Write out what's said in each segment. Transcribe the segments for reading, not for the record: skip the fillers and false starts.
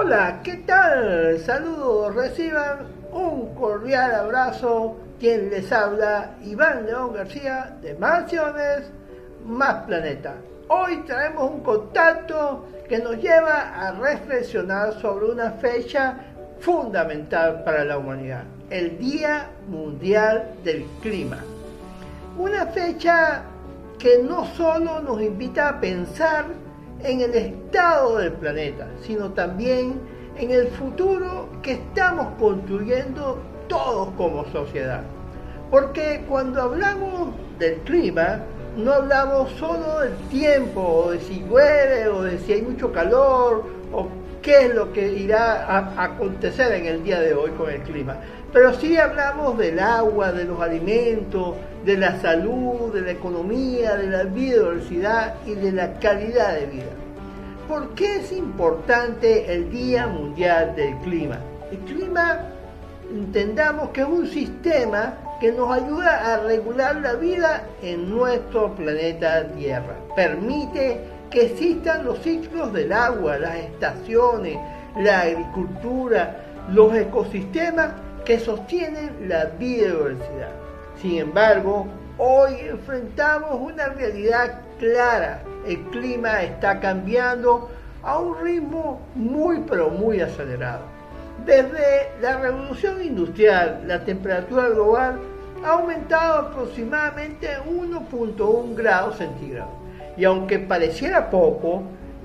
Hola, ¿qué tal? Saludos, reciban un cordial abrazo. Quien les habla, Iván León García, de Más Acciones, Más Planeta. Hoy traemos un contacto que nos lleva a reflexionar sobre una fecha fundamental para la humanidad, el Día Mundial del Clima. Una fecha que no solo nos invita a pensar en el estado del planeta, sino también en el futuro que estamos construyendo todos como sociedad. Porque cuando hablamos del clima, no hablamos solo del tiempo, o de si llueve, o de si hay mucho calor, o qué es lo que irá a acontecer en el día de hoy con el clima. Pero sí hablamos del agua, de los alimentos, de la salud, de la economía, de la biodiversidad y de la calidad de vida. ¿Por qué es importante el Día Mundial del Clima? El clima, entendamos que es un sistema que nos ayuda a regular la vida en nuestro planeta Tierra. Permite que existan los ciclos del agua, las estaciones, la agricultura, los ecosistemas que sostienen la biodiversidad. Sin embargo, hoy enfrentamos una realidad clara. El clima está cambiando a un ritmo muy acelerado. Desde la revolución industrial, la temperatura global ha aumentado aproximadamente 1.1 grados centígrados. Y aunque pareciera poco,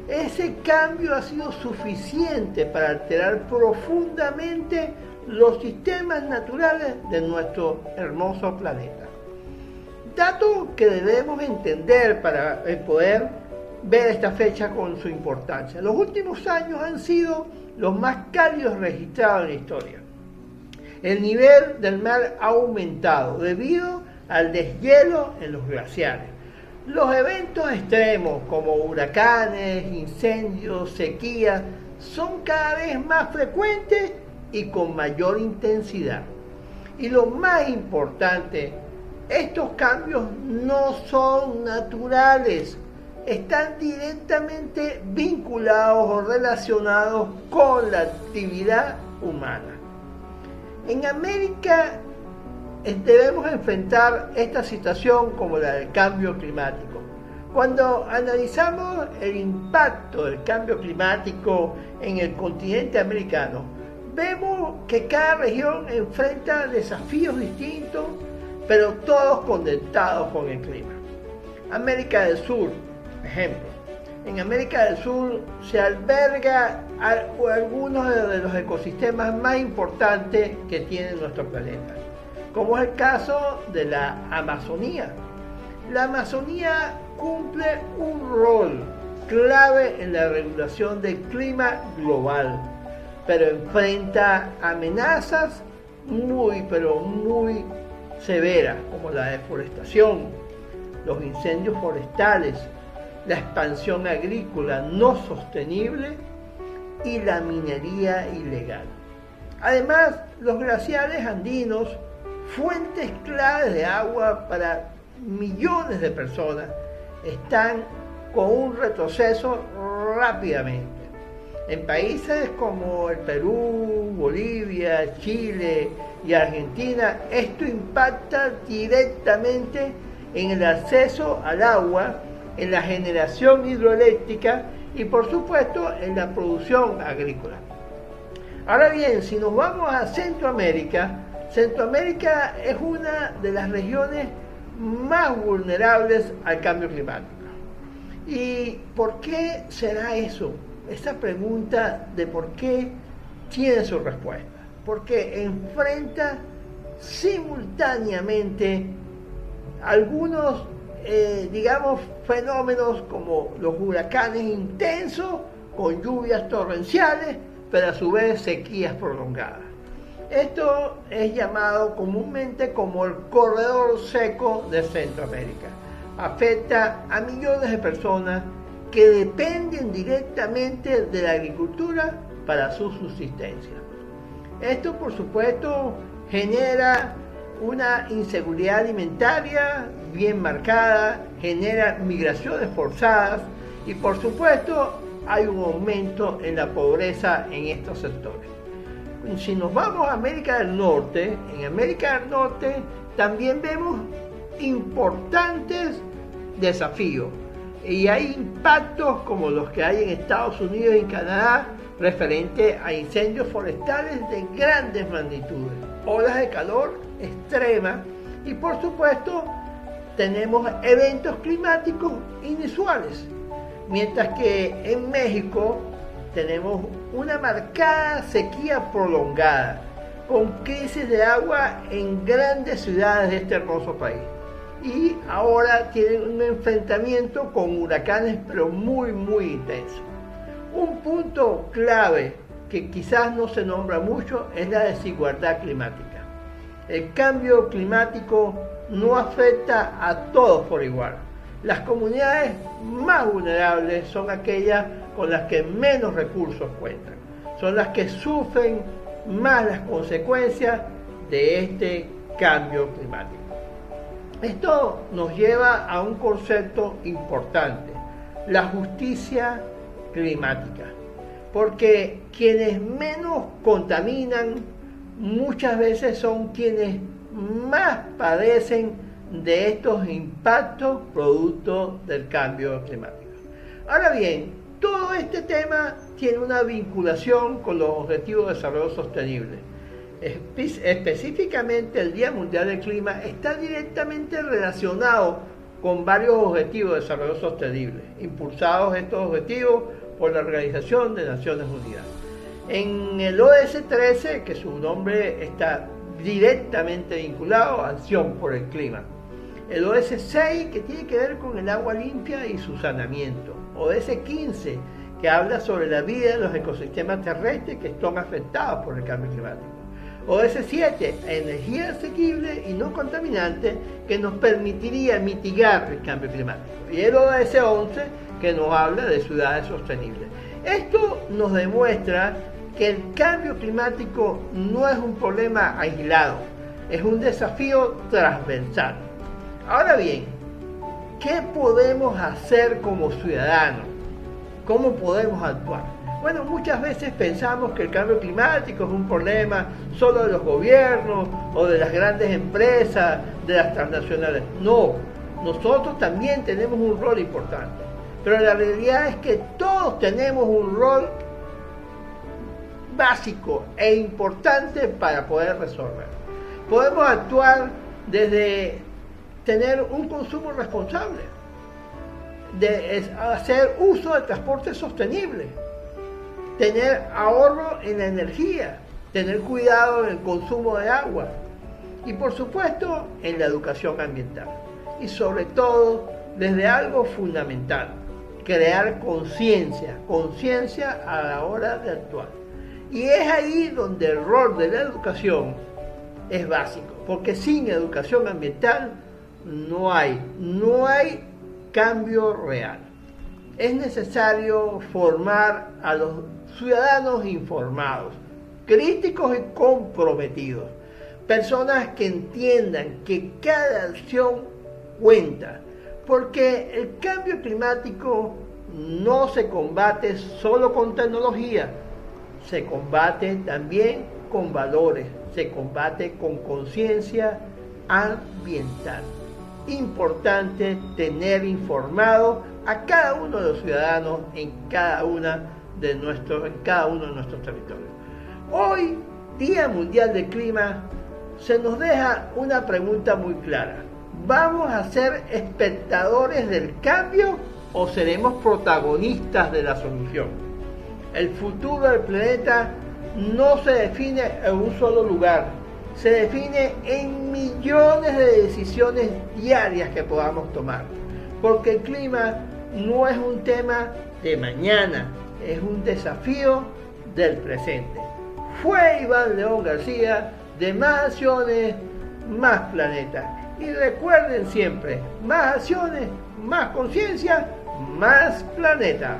ese cambio ha sido suficiente para alterar profundamente los sistemas naturales de nuestro hermoso planeta. Dato que debemos entender para poder ver esta fecha con su importancia. Los últimos años han sido los más cálidos registrados en la historia. El nivel del mar ha aumentado debido al deshielo en los glaciares. Los eventos extremos como huracanes, incendios, sequías son cada vez más frecuentes y con mayor intensidad. Y lo más importante, estos cambios no son naturales, están directamente vinculados o relacionados con la actividad humana. En América debemos enfrentar esta situación como la del cambio climático. Cuando analizamos el impacto del cambio climático en el continente americano, vemos que cada región enfrenta desafíos distintos, pero todos conectados con el clima. América del Sur, ejemplo. En América del Sur se alberga algunos de los ecosistemas más importantes que tiene nuestro planeta, como es el caso de la Amazonía. La Amazonía cumple un rol clave en la regulación del clima global, pero enfrenta amenazas muy severas, como la deforestación, los incendios forestales, la expansión agrícola no sostenible y la minería ilegal. Además, los glaciares andinos, fuentes claves de agua para millones de personas, están con un retroceso rápidamente. En países como el Perú, Bolivia, Chile y Argentina, esto impacta directamente en el acceso al agua, en la generación hidroeléctrica y por supuesto en la producción agrícola. Ahora bien, si nos vamos a Centroamérica, Centroamérica es una de las regiones más vulnerables al cambio climático. ¿Y por qué será eso? Esta pregunta de por qué tiene su respuesta. Porque enfrenta simultáneamente algunos fenómenos como los huracanes intensos con lluvias torrenciales, pero a su vez sequías prolongadas. Esto es llamado comúnmente como el corredor seco de Centroamérica. Afecta a millones de personas que dependen directamente de la agricultura para su subsistencia. Esto, por supuesto, genera una inseguridad alimentaria bien marcada, genera migraciones forzadas y, por supuesto, hay un aumento en la pobreza en estos sectores. Si nos vamos a América del Norte, en América del Norte también vemos importantes desafíos y hay impactos como los que hay en Estados Unidos y Canadá referente a incendios forestales de grandes magnitudes, olas de calor extremas y por supuesto tenemos eventos climáticos inusuales, mientras que en México tenemos una marcada sequía prolongada, con crisis de agua en grandes ciudades de este hermoso país. Y ahora tienen un enfrentamiento con huracanes, pero muy intensos. Un punto clave que quizás no se nombra mucho es la desigualdad climática. El cambio climático no afecta a todos por igual. Las comunidades más vulnerables son aquellas con las que menos recursos cuentan. Son las que sufren más las consecuencias de este cambio climático. Esto nos lleva a un concepto importante, la justicia climática, porque quienes menos contaminan muchas veces son quienes más padecen de estos impactos producto del cambio climático. Ahora bien, todo este tema tiene una vinculación con los Objetivos de Desarrollo Sostenible. Específicamente el Día Mundial del Clima está directamente relacionado con varios Objetivos de Desarrollo Sostenible, impulsados estos objetivos por la Organización de Naciones Unidas. En el ODS 13, que su nombre está directamente vinculado a Acción por el Clima. El ODS 6, que tiene que ver con el agua limpia y su saneamiento. ODS 15, que habla sobre la vida de los ecosistemas terrestres que están afectados por el cambio climático. ODS 7, energía asequible y no contaminante, que nos permitiría mitigar el cambio climático. Y el ODS 11, que nos habla de ciudades sostenibles. Esto nos demuestra que el cambio climático no es un problema aislado, es un desafío transversal. Ahora bien, ¿qué podemos hacer como ciudadanos? ¿Cómo podemos actuar? Bueno, muchas veces pensamos que el cambio climático es un problema solo de los gobiernos o de las grandes empresas, de las transnacionales. No, nosotros también tenemos un rol importante, pero la realidad es que todos tenemos un rol básico e importante para poder resolver. Podemos actuar desde tener un consumo responsable, de hacer uso del transporte sostenible, tener ahorro en la energía, tener cuidado en el consumo de agua y por supuesto en la educación ambiental. Y sobre todo desde algo fundamental, crear conciencia a la hora de actuar. Y es ahí donde el rol de la educación es básico, porque sin educación ambiental no hay cambio real. Es necesario formar a los ciudadanos informados, críticos y comprometidos, personas que entiendan que cada acción cuenta, porque el cambio climático no se combate solo con tecnología, se combate también con valores, se combate con conciencia ambiental. Importante tener informado a cada uno de los ciudadanos en cada uno de nuestros territorios. Hoy, Día Mundial del Clima, se nos deja una pregunta muy clara. ¿Vamos a ser espectadores del cambio o seremos protagonistas de la solución? El futuro del planeta no se define en un solo lugar, se define en millones de decisiones diarias que podamos tomar, porque el clima no es un tema de mañana, es un desafío del presente. Fue Iván León García de Más Acciones, Más Planeta. Y recuerden siempre, más acciones, más conciencia, más planeta.